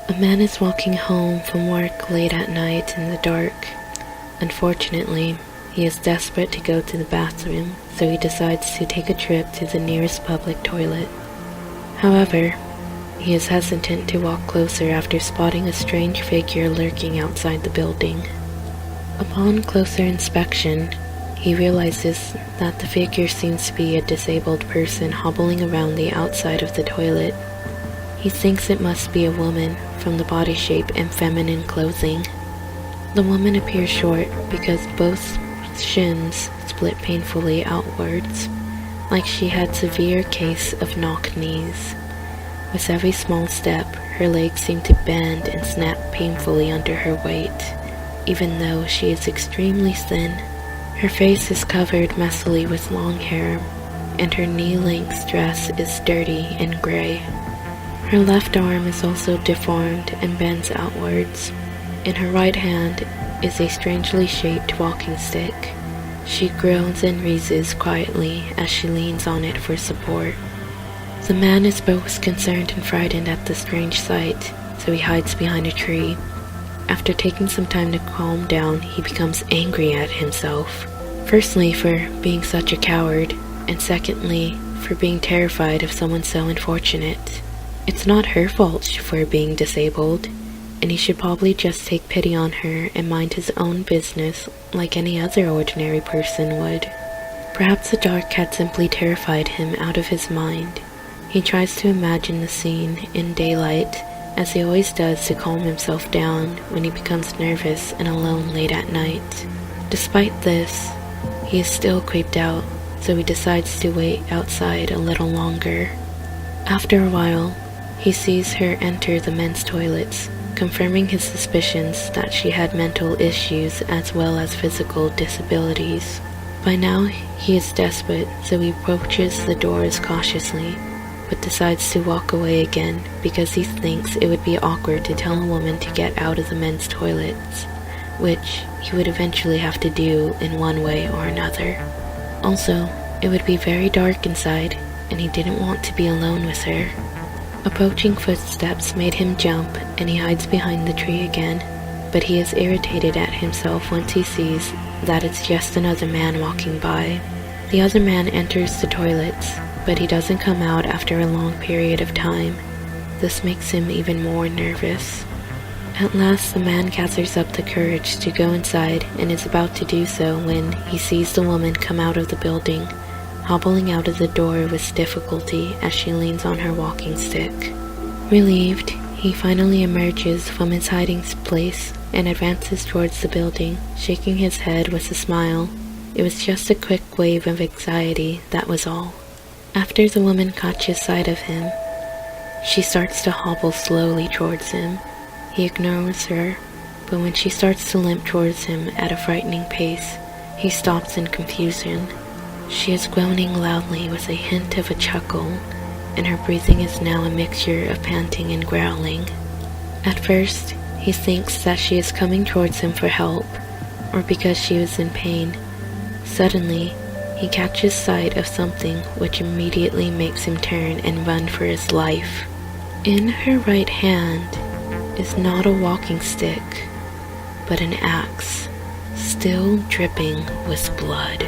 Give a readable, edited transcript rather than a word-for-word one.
A man is walking home from work late at night in the dark. Unfortunately, he is desperate to go to the bathroom, so he decides to take a trip to the nearest public toilet. However, he is hesitant to walk closer after spotting a strange figure lurking outside the building. Upon closer inspection, he realizes that the figure seems to be a disabled person hobbling around the outside of the toilet. He thinks it must be a woman from the body shape and feminine clothing. The woman appears short because both shins split painfully outwards, like she had severe case of knock knees. With every small step, her legs seem to bend and snap painfully under her weight, even though she is extremely thin. Her face is covered messily with long hair, and her knee-length dress is dirty and gray. Her left arm is also deformed and bends outwards. In her right hand is a strangely shaped walking stick. She groans and wheezes quietly as she leans on it for support. The man is both concerned and frightened at the strange sight, so he hides behind a tree. After taking some time to calm down, he becomes angry at himself. Firstly, for being such a coward, and secondly, for being terrified of someone so unfortunate. It's not her fault for being disabled, and he should probably just take pity on her and mind his own business like any other ordinary person would. Perhaps the dark had simply terrified him out of his mind. He tries to imagine the scene in daylight, as he always does to calm himself down when he becomes nervous and alone late at night. Despite this, he is still creeped out, so he decides to wait outside a little longer. After a while, he sees her enter the men's toilets, confirming his suspicions that she had mental issues as well as physical disabilities. By now, he is desperate, so he approaches the doors cautiously, but decides to walk away again because he thinks it would be awkward to tell a woman to get out of the men's toilets, which he would eventually have to do in one way or another. Also, it would be very dark inside, and he didn't want to be alone with her. Approaching footsteps made him jump, and he hides behind the tree again, but he is irritated at himself once he sees that it's just another man walking by. The other man enters the toilets, but he doesn't come out after a long period of time. This makes him even more nervous. At last, the man gathers up the courage to go inside and is about to do so when he sees the woman come out of the building, hobbling out of the door with difficulty as she leans on her walking stick. Relieved, he finally emerges from his hiding place and advances towards the building, shaking his head with a smile. It was just a quick wave of anxiety, that was all. After the woman catches sight of him, she starts to hobble slowly towards him. He ignores her, but when she starts to limp towards him at a frightening pace, he stops in confusion. She is groaning loudly with a hint of a chuckle, and her breathing is now a mixture of panting and growling. At first, he thinks that she is coming towards him for help, or because she was in pain. Suddenly, he catches sight of something which immediately makes him turn and run for his life. In her right hand is not a walking stick, but an axe, still dripping with blood.